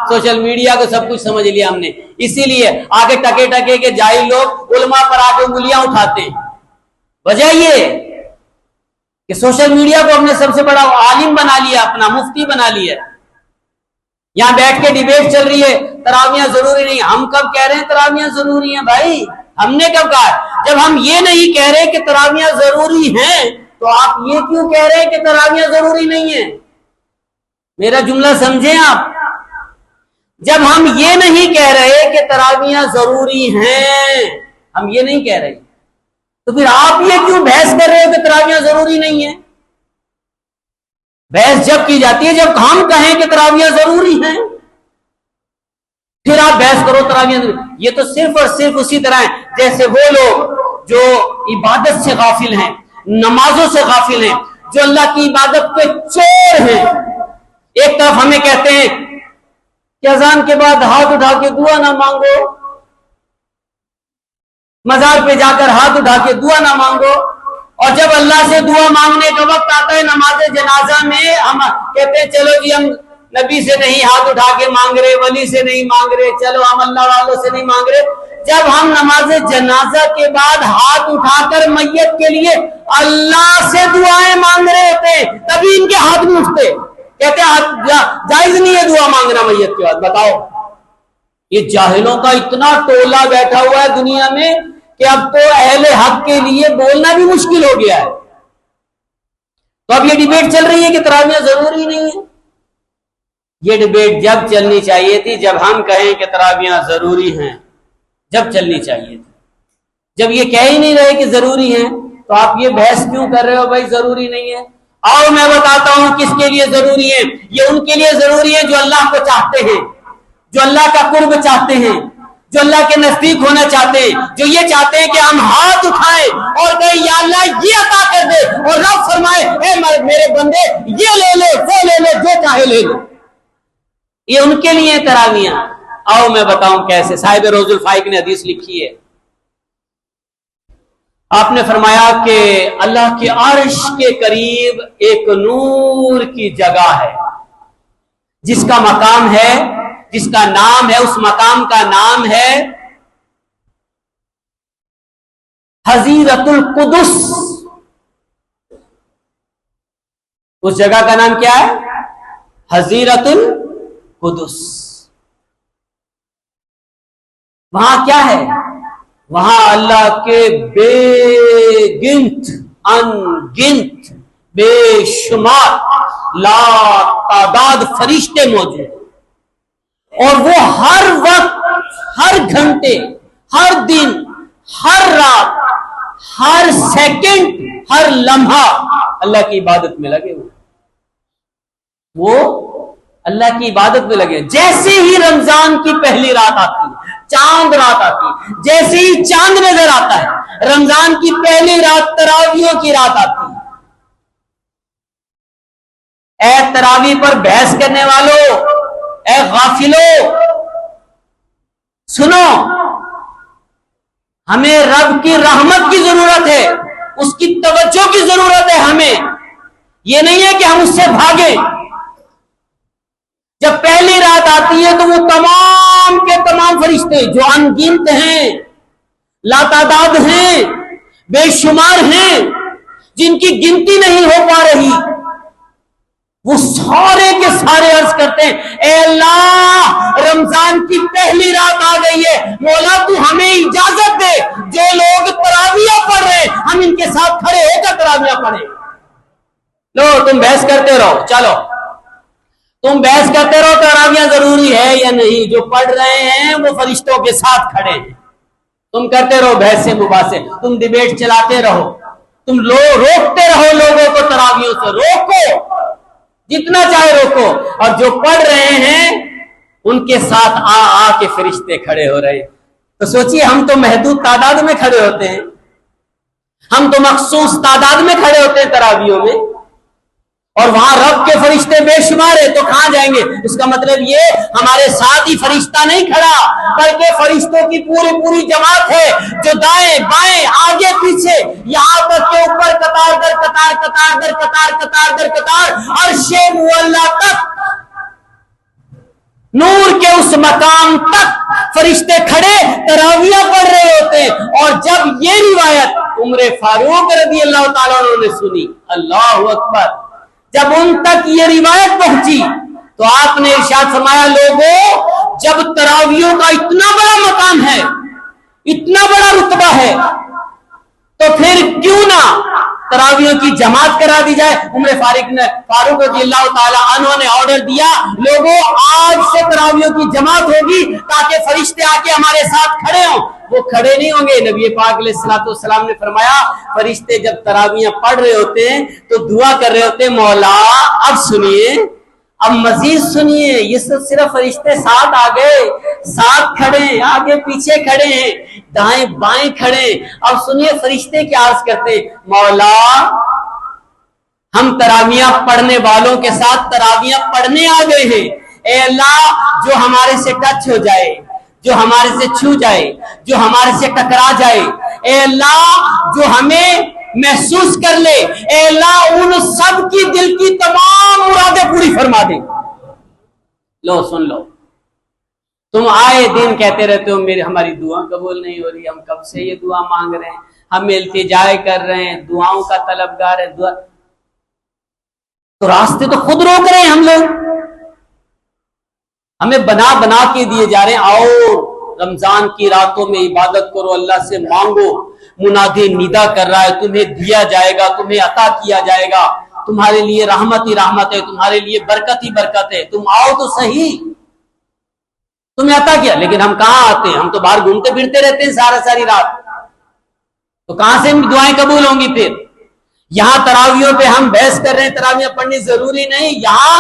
Social media को सब कुछ समझ लिया हमने, इसीलिए आगे टके टके के जाहिल लोग उलमा पर आके उंगलियां उठाते हैं। वजह ये कि सोशल मीडिया को हमने सबसे बड़ा आलिम बना लिया, अपना मुफ्ती बना लिया। यहां बैठ के डिबेट चल रही है तरावियां जरूरी नहीं। हम कब कह रहे हैं तरावियां जरूरी हैं भाई? हमने कब कहा? जब हम ये नहीं कह रहे कि तरावियां जरूरी हैं तो आप ये क्यों कह रहे हैं कि तरावियां जरूरी नहीं है? मेरा जुमला समझें आप। जब हम ये नहीं कह रहे कि तरावियां जरूरी हैं, हम ये नहीं कह रहे, तो फिर आप ये क्यों बहस कर रहे हो कि तरावियां जरूरी नहीं है? बहस जब की जाती है जब हम कहें कि तरावियां जरूरी हैं, फिर आप बहस करो तरावियां जरूरी। ये तो सिर्फ और सिर्फ उसी तरह है जैसे वो लोग जो इबादत से गाफिल हैं, नमाजों से गाफिल हैं, जो अल्लाह की इबादत के चोर हैं। एक तरफ हमें कहते हैं कि अजान के बाद हाथ उठा के दुआ ना मांगो, मजार पे जाकर हाथ उठा के दुआ ना मांगो, और जब अल्लाह से दुआ मांगने का वक्त आता है नमाज जनाजा में हम कहते हैं चलो जी हम नबी से नहीं हाथ उठा के मांग रहे, वली से नहीं मांग रहे, चलो हम अल्लाह वालों से नहीं मांग रहे। जब हम नमाज जनाजा के बाद हाथ उठाकर मैयत के लिए अल्लाह से दुआएं मांग रहे होते तभी इनके हाथ में उठते, कहते जायज नहीं है दुआ मांगना मैयत के बाद। बताओ, ये जाहिलों का इतना टोला बैठा हुआ है दुनिया में कि अब तो अहले हक के लिए बोलना भी मुश्किल हो गया है। तो अब ये डिबेट चल रही है कि तरावियां जरूरी नहीं है। ये डिबेट जब चलनी चाहिए थी जब हम कहें कि तरावियां जरूरी हैं, जब चलनी चाहिए थी। जब ये कह ही नहीं रहे कि जरूरी हैं तो आप ये बहस क्यों कर रहे हो भाई जरूरी नहीं है? आओ मैं बताता हूं किसके लिए जरूरी है। ये उनके लिए जरूरी है जो अल्लाह को चाहते हैं, जो अल्लाह का कुर्ब चाहते हैं, जो अल्लाह के नजदीक होना चाहते हैं, जो ये चाहते हैं कि हम हाथ उठाएं और कहें या अल्लाह ये अता कर दे, और रब फरमाए ए मेरे बंदे ये ले ले, वो ले ले, जो चाहे ले ले। ये उनके लिए तरावियां। आओ मैं बताऊं कैसे। साहिब रोजुल फाइक ने हदीस लिखी है, आपने फरमाया कि अल्लाह के अर्श के करीब एक नूर की जगह है जिसका मकाम है, जिसका नाम है, उस मकाम का नाम है हजीरतुल कुदुस। उस जगह का नाम क्या है? हजीरतुल कुदुस। वहां क्या है? वहां अल्लाह के बेगिनत, अनगिनत, बेशुमार, ला तादाद फरिश्ते मौजूद, और वो हर वक्त, हर घंटे, हर दिन, हर रात, हर सेकंड, हर लम्हा अल्लाह की इबादत में लगे हुए। वो अल्लाह की इबादत में लगे। जैसे ही रमजान की पहली रात आती है, चांद रात आती है, जैसे ही चांद नजर आता है, रमजान की पहली रात तरावियों की रात आती है। ए तरावी पर बहस करने वालों, ए गाफिलो, सुनो, हमें रब की रहमत की जरूरत है, उसकी तवज्जो की जरूरत है हमें। यह नहीं है कि हम उससे भागे। जब पहली रात आती है तो वो तमाम के तमाम फरिश्ते जो अनगिनत हैं, लातादाद हैं, बेशुमार हैं, जिनकी गिनती नहीं हो पा रही, वो सारे के सारे अर्ज करते हैं ए अल्लाह रमजान की पहली रात आ गई है, मौला तू हमें इजाजत दे, जो लोग तरावियां पढ़ रहे हैं हम इनके साथ खड़े होकर तरावियां पढ़े। लो तुम बहस करते रहो, चलो तुम बहस करते रहो तरावियां जरूरी है या नहीं। जो पढ़ रहे हैं वो फरिश्तों के साथ खड़े हैं। तुम करते रहो बहस से मुबासे, तुम डिबेट चलाते रहो, तुम रोकते रहो लोगों को तरावियों से, रोको जितना चाहे रोको। और जो पढ़ रहे हैं उनके साथ आ के फरिश्ते खड़े हो रहे हैं। तो सोचिए, हम तो महदूद तादाद में खड़े होते हैं, हम तो मखसूस तादाद में खड़े होते हैं तरावियों में, और वहां रब के फरिश्ते बेशुमार है, तो कहां जाएंगे? इसका मतलब ये हमारे साथ ही फरिश्ता नहीं खड़ा, बल्कि फरिश्तों की पूरी पूरी जमात है जो दाएं बाएं आगे पीछे यहां तक के ऊपर कतार दर कतार, कतार दर कतार, कतार दर कतार, अर्शे मुअल्ला तक नूर کے اس مقام تک فرشتے کھڑے تراویح پڑھ رہے ہوتے ہیں. اور جب یہ روایت عمر فاروق رضی اللہ تعالیٰ عنہ نے سنی، اللہ اکبر، جب ان تک یہ روایت پہنچی تو آپ نے ارشاد فرمایا، لوگوں جب تراویحوں کا اتنا بڑا مقام ہے، اتنا بڑا رتبہ ہے، تو پھر کیوں نہ تراویحوں کی جماعت کرا دی جائے. عمر فاروق رضی اللہ تعالیٰ عنہ نے آرڈر دیا، لوگوں آج سے تراویحوں کی جماعت ہوگی تاکہ فرشتے آ کے ہمارے ساتھ کھڑے ہوں. وہ کھڑے نہیں ہوں گے. نبی پاک علیہ الصلوۃ والسلام نے فرمایا، فرشتے جب تراویحیں پڑھ رہے ہوتے ہیں تو دعا کر رہے ہوتے ہیں، مولا اب سنیے، اب مزید سنیے. یہ صرف فرشتے ساتھ آ گئے، ساتھ کھڑے ہیں، آگے پیچھے کھڑے ہیں، دائیں بائیں کھڑے ہیں. اب سنیے فرشتے کیا عرض کرتے ہیں، مولا ہم تراویح پڑھنے والوں کے ساتھ تراویح پڑھنے آ گئے ہیں. اے اللہ، جو ہمارے سے ٹچ ہو جائے، جو ہمارے سے چھو جائے، جو ہمارے سے ٹکرا جائے، اے اللہ جو ہمیں محسوس کر لے، اے اللہ ان سب کی دل کی تمام مرادیں پوری فرما دے. لو سن لو، تم آئے دن کہتے رہتے ہو میری ہماری دعا قبول نہیں ہو رہی، ہم کب سے یہ دعا مانگ رہے ہیں، ہم التجا کر رہے ہیں، دعاؤں کا طلبگار ہے، دعا تو راستے تو خود روک رہے ہیں ہم لوگ، ہمیں بنا بنا کے دیے جا رہے ہیں. آؤ رمضان کی راتوں میں عبادت کرو، اللہ سے مانگو، منادی ندا کر رہا ہے، تمہیں دیا جائے گا، تمہیں عطا کیا جائے گا، تمہارے لیے رحمت ہی رحمت ہے، تمہارے لیے برکت ہی برکت ہے، تم آؤ تو صحیح، تمہیں عطا کیا. لیکن ہم کہاں آتے ہیں، ہم تو باہر گھومتے پھرتے رہتے ہیں ساری رات، تو کہاں سے دعائیں قبول ہوں گی. پھر یہاں تراویحوں پہ ہم بحث کر رہے ہیں، تراویح پڑھنی ضروری نہیں، یہاں